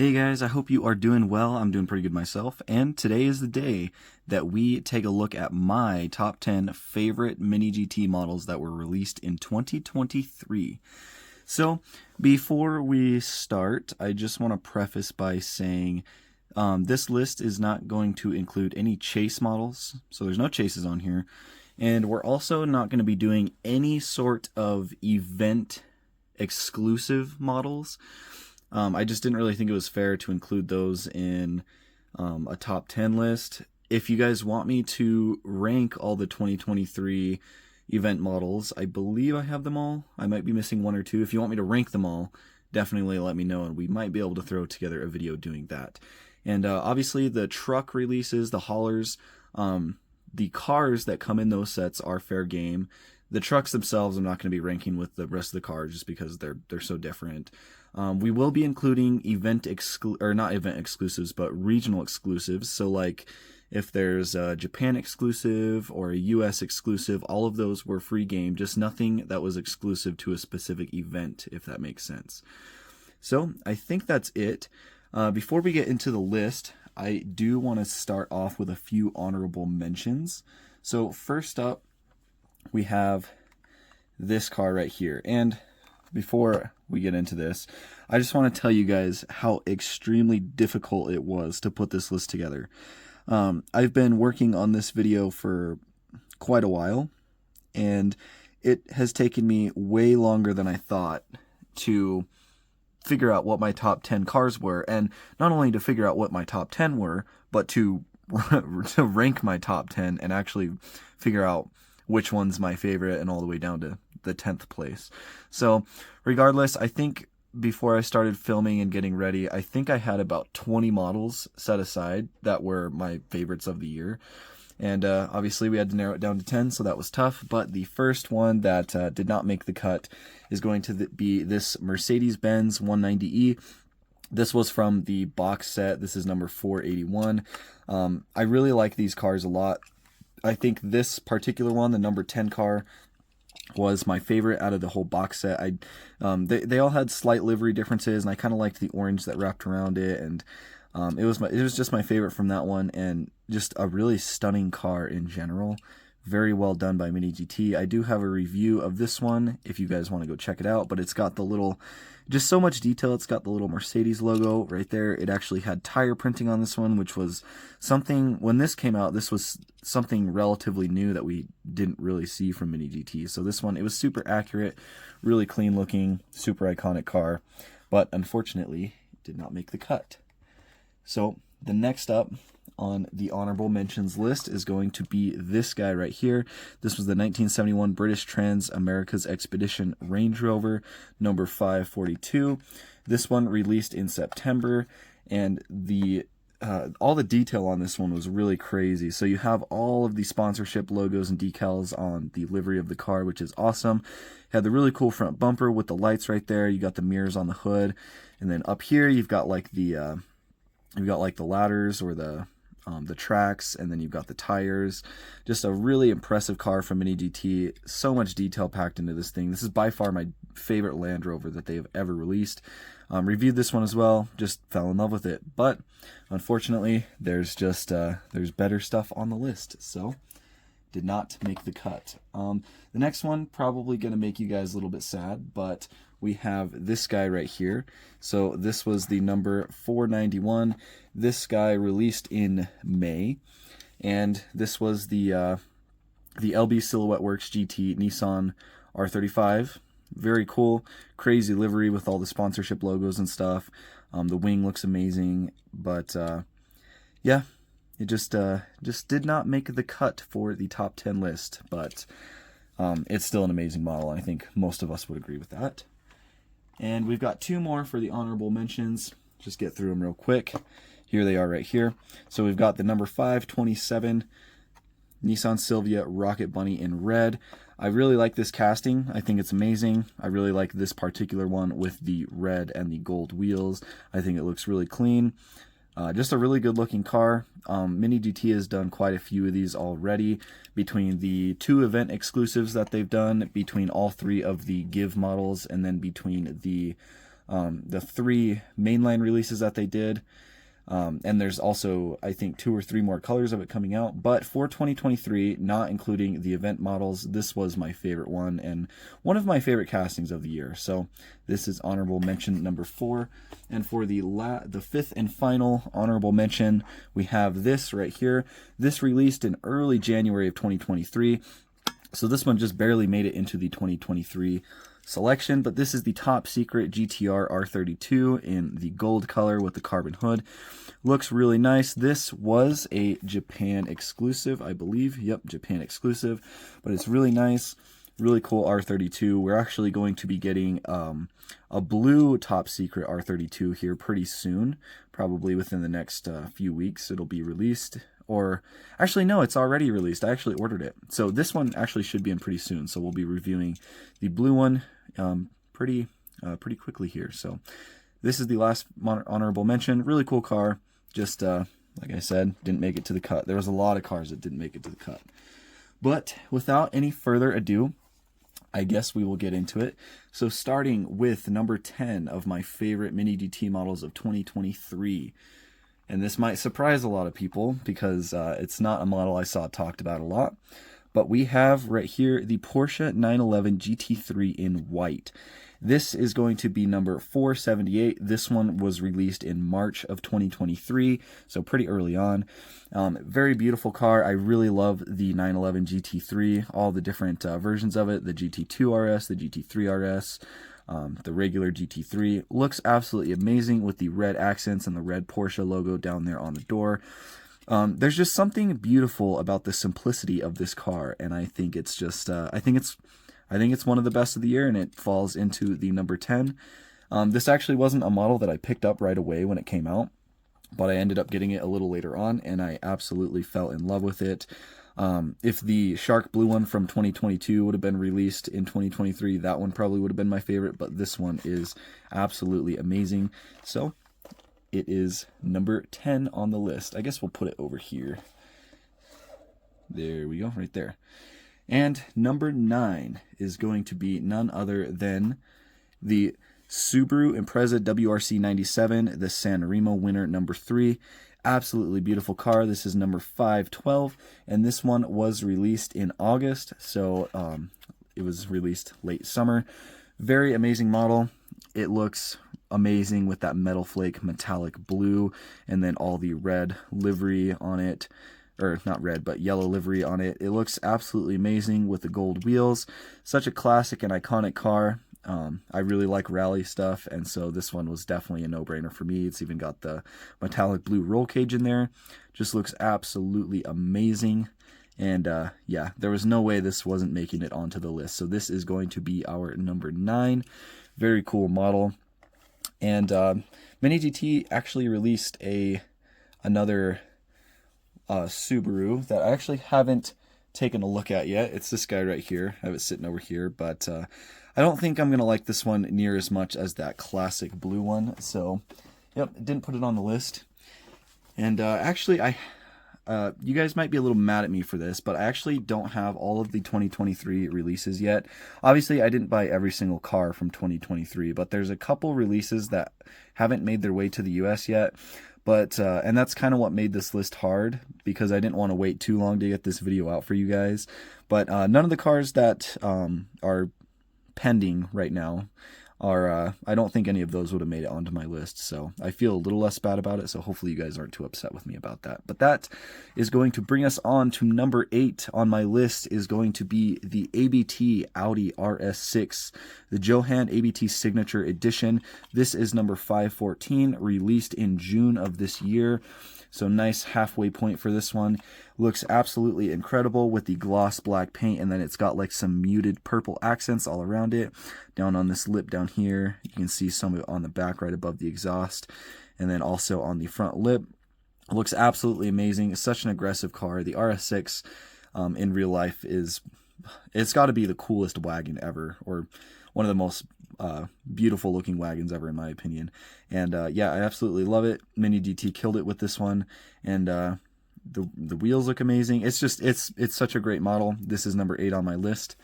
Hey guys, I hope you are doing well. I'm doing pretty good myself, and today is the day that we take a look at my top 10 favorite Mini GT models that were released in 2023. So, before we start, I just want to preface by saying this list is not going to include any chase models, so there's no chases on here, and we're also not going to be doing any sort of event exclusive models. I just didn't really think it was fair to include those in a top 10 list. If you guys want me to rank all the 2023 event models, I believe I have them all. I might be missing one or two. If you want me to rank them all, definitely let me know, and we might be able to throw together a video doing that. And obviously the truck releases, the haulers, the cars that come in those sets are fair game. The trucks themselves I'm not going to be ranking with the rest of the cars just because they're so different. We will be including not event exclusives, but regional exclusives. So like if there's a Japan exclusive or a US exclusive, all of those were free game, just nothing that was exclusive to a specific event, if that makes sense. So I think that's it. Before we get into the list, I do want to start off with a few honorable mentions. So first up, we have this car right here. And before we get into this, I just want to tell you guys how extremely difficult it was to put this list together. I've been working on this video for quite a while, and it has taken me way longer than I thought to figure out what my top 10 cars were, and not only to figure out what my top 10 were, but to rank my top 10 and actually figure out which one's my favorite and all the way down to the 10th place. So regardless, I think before I started filming and getting ready, I think I had about 20 models set aside that were my favorites of the year. And obviously we had to narrow it down to 10, so that was tough. But the first one that did not make the cut is going to be this Mercedes-Benz 190E. This was from the box set. This is number 481. I really like these cars a lot. I think this particular one, the number 10 car, was my favorite out of the whole box set. They all had slight livery differences, and I kind of liked the orange that wrapped around it, and it was just my favorite from that one, and just a really stunning car in general. Very well done by Mini GT. I do have a review of this one if you guys want to go check it out, but it's got the little, just so much detail. It's got the little Mercedes logo right there. It actually had tire printing on this one, which was something, when this came out, this was something relatively new that we didn't really see from Mini GT. So this one, it was super accurate, really clean looking, super iconic car, but unfortunately it did not make the cut. So the next up on the honorable mentions list is going to be this guy right here. This was the 1971 British Trans America's Expedition Range Rover, number 542. This one released in September, and all the detail on this one was really crazy. So you have all of the sponsorship logos and decals on the livery of the car, which is awesome. Had the really cool front bumper with the lights right there. You got the mirrors on the hood, and then up here you've got like the ladders or the tracks, and then you've got the tires. Just a really impressive car from Mini GT. So much detail packed into this thing. This is by far my favorite Land Rover that they have ever released. Reviewed this one as well, just fell in love with it, but unfortunately there's better stuff on the list, so did not make the cut. The next one probably gonna make you guys a little bit sad, but we have this guy right here. So this was the number 491. This guy released in May, and this was the LB Silhouette Works GT Nissan R35. Very cool, crazy livery with all the sponsorship logos and stuff. The wing looks amazing, but yeah, it just did not make the cut for the top 10 list, but it's still an amazing model. I think most of us would agree with that. And we've got two more for the honorable mentions. Just get through them real quick. Here they are right here. So we've got the number 527 Nissan Sylvia Rocket Bunny in red. I really like this casting. I think it's amazing. I really like this particular one with the red and the gold wheels. I think it looks really clean. Just a really good looking car. Mini GT has done quite a few of these already, between the 2 event exclusives that they've done, between all 3 of the Give models, and then between the the 3 mainline releases that they did. And there's also, I think, 2 or 3 more colors of it coming out. But for 2023, not including the event models, this was my favorite one and one of my favorite castings of the year. So this is honorable mention number 4. And for the 5th and final honorable mention, we have this right here. This released in early January of 2023. So this one just barely made it into the 2023 selection, but this is the top secret GTR R32 in the gold color with the carbon hood. Looks really nice. This was a Japan exclusive, I believe. Yep, Japan exclusive, but it's really nice, really cool R32. We're actually going to be getting a blue top secret R32 here pretty soon, probably within the next few weeks. It'll be released. Or actually, no, it's already released. I actually ordered it. So this one actually should be in pretty soon. So we'll be reviewing the blue one pretty quickly here. So this is the last honorable mention. Really cool car. Just like I said, didn't make it to the cut. There was a lot of cars that didn't make it to the cut. But without any further ado, I guess we will get into it. So starting with number 10 of my favorite Mini GT models of 2023. And this might surprise a lot of people because it's not a model I saw talked about a lot. But we have right here the Porsche 911 GT3 in white. This is going to be number 478. This one was released in March of 2023, so pretty early on. Very beautiful car. I really love the 911 GT3, all the different versions of it, the GT2 RS, the GT3 RS, the regular GT3. Looks absolutely amazing with the red accents and the red Porsche logo down there on the door. There's just something beautiful about the simplicity of this car, and I think it's just I think it's one of the best of the year, and it falls into the number 10. This actually wasn't a model that I picked up right away when it came out, but I ended up getting it a little later on, and I absolutely fell in love with it. If the Shark Blue one from 2022 would have been released in 2023, that one probably would have been my favorite, but this one is absolutely amazing. So it is number 10 on the list. I guess we'll put it over here. There we go, right there. And number 9 is going to be none other than the Subaru Impreza WRC 97, the San Remo winner, number 3. Absolutely beautiful car. This is number 512, and this one was released in August, so it was released late summer. Very amazing model. It looks amazing with that metal flake metallic blue, and then all the red livery on it. Or not red, but yellow livery on it. It looks absolutely amazing with the gold wheels. Such a classic and iconic car. I really like rally stuff, and so this one was definitely a no-brainer for me. It's even got the metallic blue roll cage in there. Just looks absolutely amazing. And yeah, there was no way this wasn't making it onto the list. So this is going to be our number 9. Very cool model. And Mini GT actually released another Subaru that I actually haven't taken a look at yet. It's this guy right here. I have it sitting over here, but I don't think I'm gonna like this one near as much as that classic blue one. So yep, didn't put it on the list. And actually you guys might be a little mad at me for this, but I actually don't have all of the 2023 releases yet. Obviously I didn't buy every single car from 2023, but there's a couple releases that haven't made their way to the US yet. But and that's kind of what made this list hard, because I didn't want to wait too long to get this video out for you guys. But none of the cars that are pending right now are, I don't think any of those would have made it onto my list. So I feel a little less bad about it. So hopefully you guys aren't too upset with me about that. But that is going to bring us on to number 8 on my list, is going to be the ABT Audi RS6, the Johan ABT Signature Edition. This is number 514, released in June of this year. So nice halfway point for this one. Looks absolutely incredible with the gloss black paint, and then it's got like some muted purple accents all around it. Down on this lip down here, you can see some of it on the back right above the exhaust, and then also on the front lip. It looks absolutely amazing. It's such an aggressive car. The RS6 in real life it's got to be the coolest wagon ever, or one of the most beautiful looking wagons ever in my opinion. And yeah, I absolutely love it. Mini GT killed it with this one, and the wheels look amazing. It's just it's such a great model. This is number 8 on my list.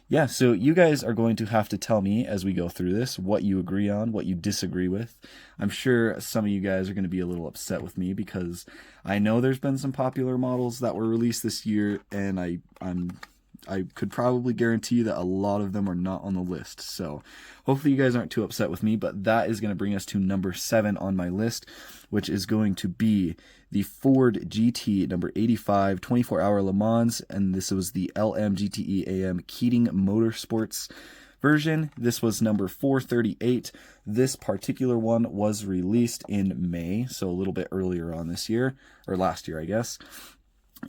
Yeah, yeah, so you guys are going to have to tell me as we go through this what you agree on, what you disagree with. I'm sure some of you guys are going to be a little upset with me because I know there's been some popular models that were released this year, and I could probably guarantee that a lot of them are not on the list. So hopefully you guys aren't too upset with me, but that is going to bring us to number 7 on my list, which is going to be the Ford GT number 85 24-hour Le Mans, and this was the LMGTE AM Keating Motorsports version. This was number 438. This particular one was released in May, so a little bit earlier on this year, or last year, I guess.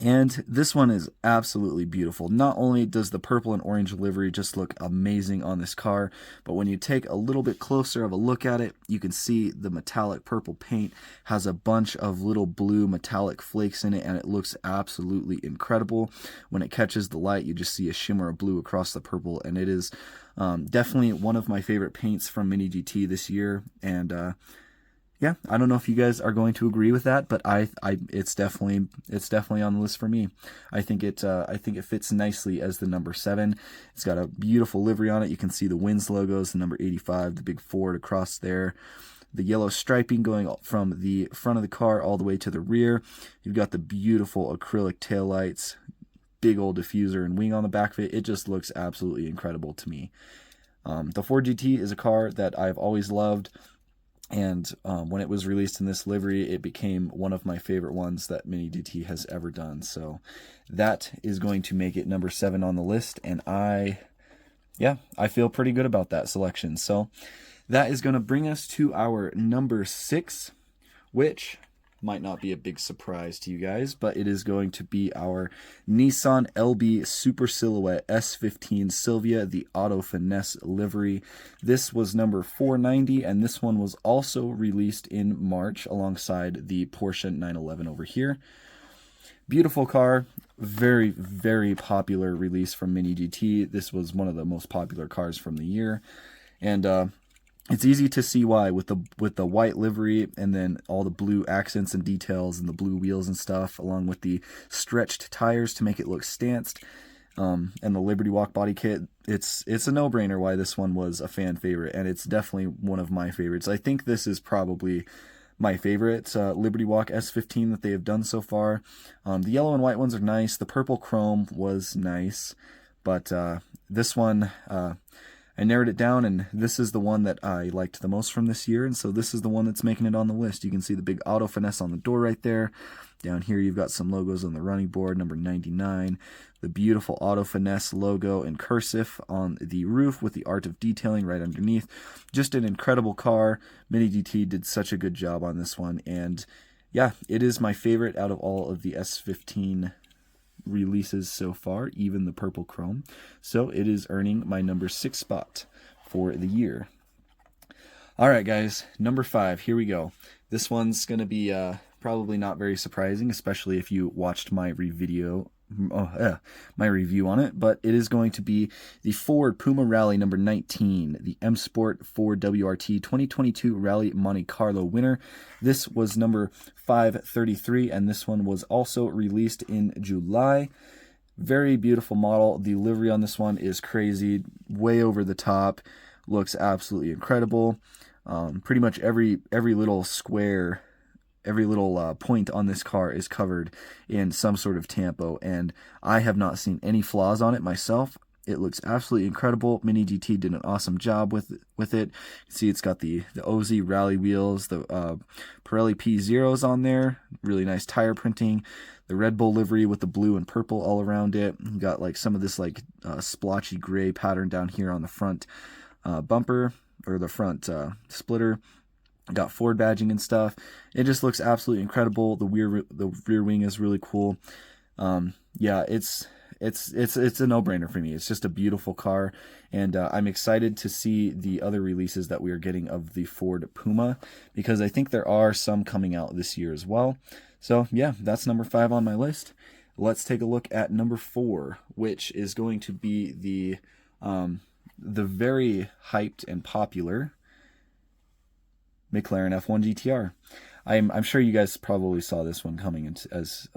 And this one is absolutely beautiful. Not only does the purple and orange livery just look amazing on this car, but when you take a little bit closer of a look at it, you can see the metallic purple paint has a bunch of little blue metallic flakes in it, and it looks absolutely incredible. When it catches the light, you just see a shimmer of blue across the purple, and it is definitely one of my favorite paints from Mini GT this year. And yeah, I don't know if you guys are going to agree with that, but it's definitely on the list for me. I think it fits nicely as the number 7. It's got a beautiful livery on it. You can see the Wins logos, the number 85, the big Ford across there, the yellow striping going from the front of the car all the way to the rear. You've got the beautiful acrylic taillights, big old diffuser and wing on the back of it. It just looks absolutely incredible to me. The Ford GT is a car that I've always loved. And when it was released in this livery, it became one of my favorite ones that Mini GT has ever done. So that is going to make it number 7 on the list. And I feel pretty good about that selection. So that is going to bring us to our number 6, which might not be a big surprise to you guys, but it is going to be our Nissan LB Super Silhouette S15 Sylvia, the Auto Finesse livery. This was number 490, and this one was also released in March alongside the Porsche 911 over here. Beautiful car, very, very popular release from Mini GT. This was one of the most popular cars from the year, and it's easy to see why with the white livery and then all the blue accents and details and the blue wheels and stuff, along with the stretched tires to make it look stanced, and the Liberty Walk body kit. It's a no-brainer why this one was a fan favorite, and it's definitely one of my favorites. I think this is probably my favorite Liberty Walk S15 that they have done so far. The yellow and white ones are nice. The purple chrome was nice, but this one, I narrowed it down, and this is the one that I liked the most from this year, and so this is the one that's making it on the list. You can see the big Auto Finesse on the door right there. Down here you've got some logos on the running board, number 99. The beautiful Auto Finesse logo in cursive on the roof with the art of detailing right underneath. Just an incredible car. Mini GT did such a good job on this one, and yeah, it is my favorite out of all of the S15 releases so far, even the purple chrome. So it is earning my number 6 spot for the year. All right, guys, number 5, here we go. This one's going to be probably not very surprising, especially if you watched my review on it, but it is going to be the Ford Puma Rally number 19, the M Sport Ford WRT 2022 Rally Monte Carlo winner. This was number 533, and this one was also released in July. Very beautiful model. The livery on this one is crazy, way over the top, looks absolutely incredible. Pretty much every little square, every little point on this car is covered in some sort of tampo, and I have not seen any flaws on it myself. It looks absolutely incredible. Mini GT did an awesome job with it. You can see it's got the OZ rally wheels, the Pirelli P0s on there, really nice tire printing, the Red Bull livery with the blue and purple all around it. You got like some of this like splotchy gray pattern down here on the front bumper, or the front splitter. Got Ford badging and stuff. It just looks absolutely incredible. The rear wing is really cool. Yeah, it's a no-brainer for me. It's just a beautiful car, and I'm excited to see the other releases that we are getting of the Ford Puma, because I think there are some coming out this year as well. So yeah, that's number 5 on my list. Let's take a look at number 4, which is going to be the very hyped and popular McLaren F1 GTR. I'm sure you guys probably saw this one coming as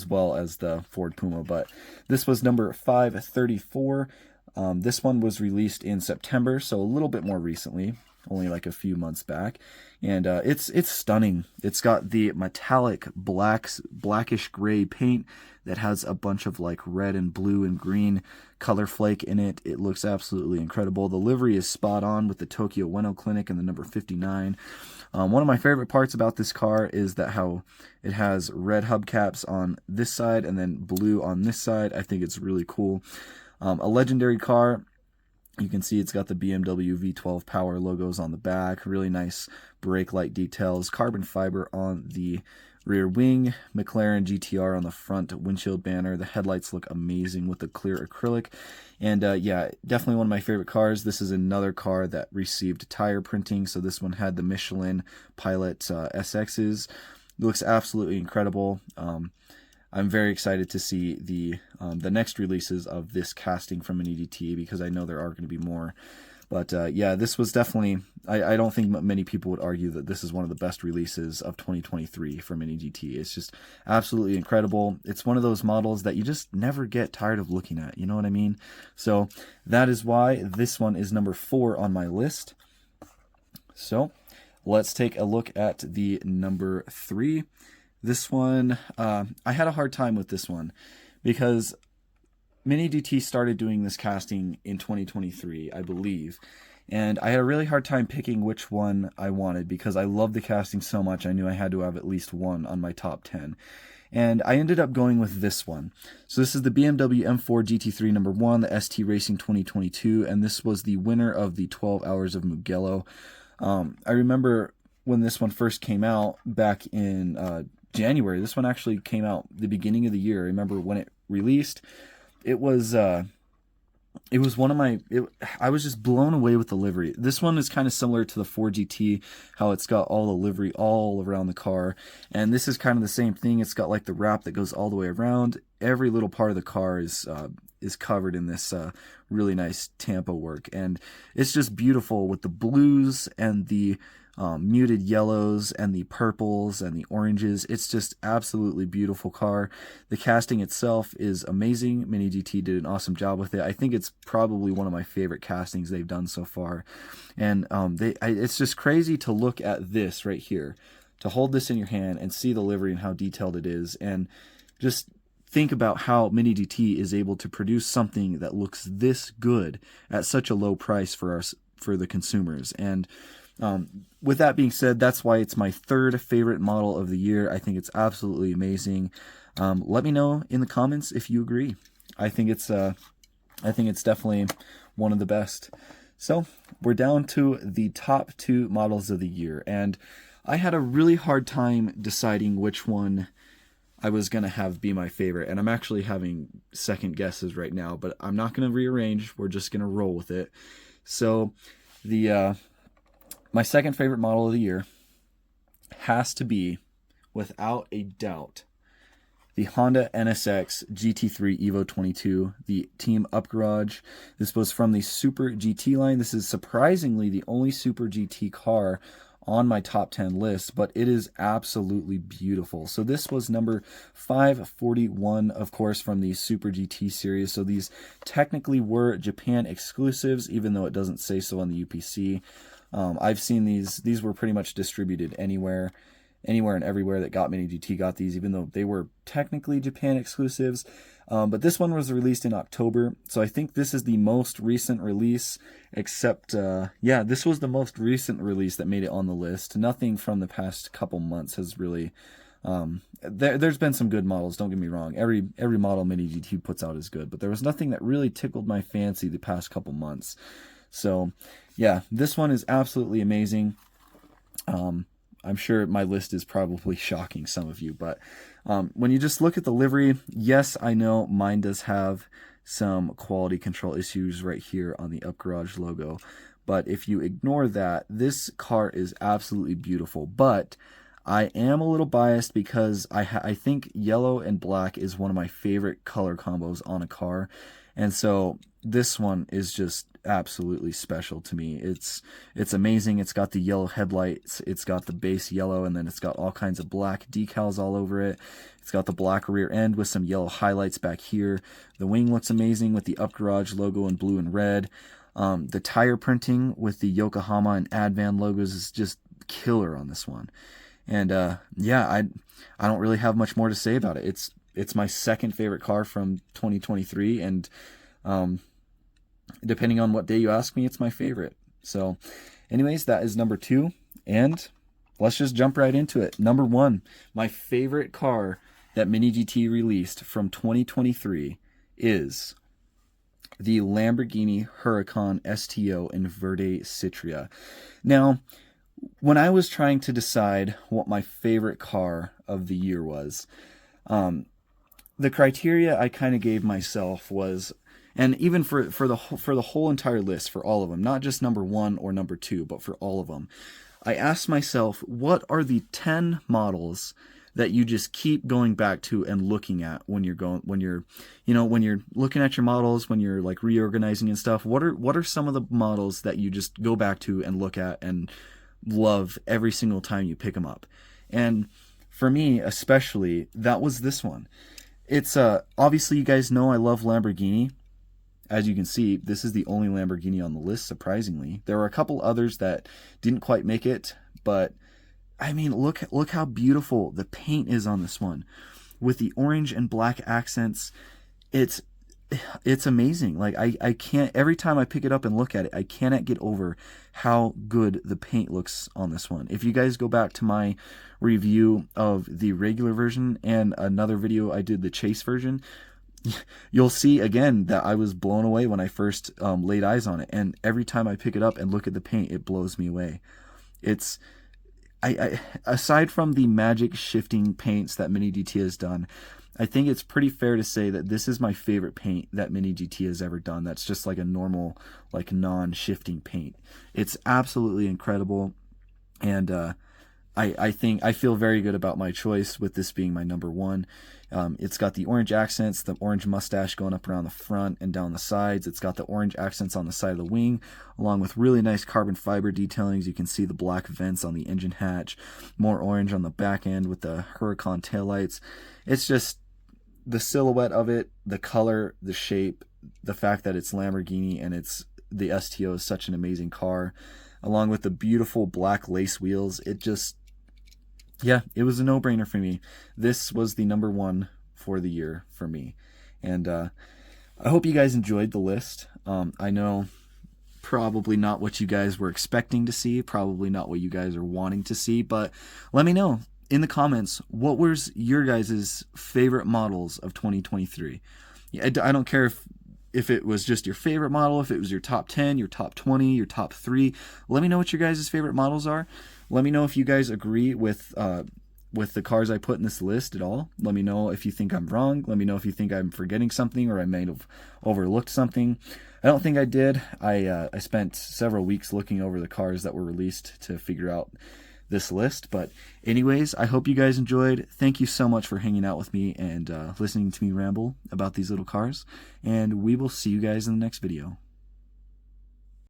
well as the Ford Puma, but this was number 534. This one was released in September, so a little bit more recently, only like a few months back, and it's stunning. It's got the metallic blackish gray paint that has a bunch of like red and blue and green color flake in it. It looks absolutely incredible. The livery is spot on with the Tokyo Ueno Clinic and the number 59. One of my favorite parts about this car is that how it has red hubcaps on this side and then blue on this side. I think it's really cool. A legendary car. You can see it's got the BMW V12 Power logos on the back. Really nice brake light details. Carbon fiber on the rear wing. McLaren GTR on the front windshield banner. The headlights look amazing with the clear acrylic. And yeah, definitely one of my favorite cars. This is another car that received tire printing. So this one had the Michelin Pilot SXs. It looks absolutely incredible. I'm very excited to see the next releases of this casting from Mini GT, because I know there are going to be more. But yeah, this was definitely, I don't think many people would argue that this is one of the best releases of 2023 for Mini GT. It's just absolutely incredible. It's one of those models that you just never get tired of looking at, you know what I mean? So that is why this one is number 4 on my list. So let's take a look at the number 3. This one, I had a hard time with this one because Mini GT started doing this casting in 2023, I believe, and I had a really hard time picking which one I wanted because I love the casting so much. I knew I had to have at least one on my top 10, and I ended up going with this one. So this is the BMW M4 GT3 number 1, the ST Racing 2022, and this was the winner of the 12 Hours of Mugello. I remember when this one first came out back in January. This one actually came out the beginning of the year. I remember when it released. It was one of my, I was just blown away with the livery. This one is kind of similar to the 4GT, how it's got all the livery all around the car. And this is kind of the same thing. It's got like the wrap that goes all the way around. Every little part of the car is covered in this really nice tampo work. And it's just beautiful with the blues and the muted yellows and the purples and the oranges. It's just absolutely beautiful car. The casting itself is amazing. Mini GT did an awesome job with it. I think it's probably one of my favorite castings they've done so far. And it's just crazy to look at this right here, to hold this in your hand and see the livery and how detailed it is, and just think about how Mini GT is able to produce something that looks this good at such a low price for the consumers. And with that being said, that's why it's my 3rd favorite model of the year. I think it's absolutely amazing. Let me know in the comments if you agree. I think it's definitely one of the best. So we're down to the top 2 models of the year, and I had a really hard time deciding which one I was going to have be my favorite, and I'm actually having second guesses right now, but I'm not going to rearrange. We're just going to roll with it. So my second favorite model of the year has to be, without a doubt, the Honda NSX GT3 Evo 22, the Team Up Garage. This was from the Super GT line. This is surprisingly the only Super GT car on my top 10 list, but it is absolutely beautiful. So this was number 541, of course, from the Super GT series. So these technically were Japan exclusives, even though it doesn't say so on the UPC. I've seen these were pretty much distributed anywhere and everywhere that got Mini GT got these, even though they were technically Japan exclusives. But this one was released in October, so I think this is the most recent release, except, yeah, this was the most recent release that made it on the list. Nothing from the past couple months has really, there's been some good models, don't get me wrong. Every model Mini GT puts out is good, but there was nothing that really tickled my fancy the past couple months. So, yeah, this one is absolutely amazing. I'm sure my list is probably shocking some of you, but when you just look at the livery, yes, I know mine does have some quality control issues right here on the Up Garage logo, but if you ignore that, this car is absolutely beautiful. But I am a little biased because I think yellow and black is one of my favorite color combos on a car, And so this one is just absolutely special to me. It's amazing. It's got the yellow headlights, it's got the base yellow, and then it's got all kinds of black decals all over it. It's got the black rear end with some yellow highlights back here. The wing looks amazing with the Up Garage logo in blue and red. The tire printing with the Yokohama and Advan logos is just killer on this one. And yeah, I don't really have much more to say about it. It's my second favorite car from 2023, and depending on what day you ask me, it's my favorite. So anyways, that is number 2, and let's just jump right into it. Number 1, my favorite car that Mini GT released from 2023 is the Lamborghini Huracan STO in Verde Citria. Now, when I was trying to decide what my favorite car of the year was, the criteria I kind of gave myself was, and even for the whole entire list, for all of them, not just number 1 or number 2, but for all of them, I asked myself, what are the 10 models that you just keep going back to and looking at when you're looking at your models, when you're like reorganizing and stuff? What are some of the models that you just go back to and look at and love every single time you pick them up? And for me especially, that was this one. It's obviously, you guys know I love Lamborghini. As you can see, this is the only Lamborghini on the list, surprisingly. There were a couple others that didn't quite make it, but I mean, look how beautiful the paint is on this one. With the orange and black accents, it's amazing. Like, I can't, every time I pick it up and look at it, I cannot get over how good the paint looks on this one. If you guys go back to my review of the regular version and another video I did, the chase version, you'll see again that I was blown away when I first laid eyes on it. And every time I pick it up and look at the paint, it blows me away. It's, aside from the magic shifting paints that Mini GT has done, I think it's pretty fair to say that this is my favorite paint that Mini GT has ever done. That's just like a normal, like non-shifting paint. It's absolutely incredible, and I think I feel very good about my choice with this being my number 1. It's got the orange accents, the orange mustache going up around the front and down the sides. It's got the orange accents on the side of the wing, along with really nice carbon fiber detailing. As you can see, the black vents on the engine hatch, more orange on the back end with the Huracan taillights. It's just the silhouette of it, the color, the shape, the fact that it's Lamborghini and the STO is such an amazing car, along with the beautiful black lace wheels. Yeah, it was a no-brainer for me. This was the number 1 for the year for me. And I hope you guys enjoyed the list. I know probably not what you guys were expecting to see, probably not what you guys are wanting to see, but let me know in the comments, what was your guys' favorite models of 2023? I don't care if it was just your favorite model, if it was your top 10, your top 20, your top 3. Let me know what your guys' favorite models are. Let me know if you guys agree with the cars I put in this list at all. Let me know if you think I'm wrong. Let me know if you think I'm forgetting something or I may have overlooked something. I don't think I did. I spent several weeks looking over the cars that were released to figure out this list. But anyways, I hope you guys enjoyed. Thank you so much for hanging out with me and listening to me ramble about these little cars. And we will see you guys in the next video.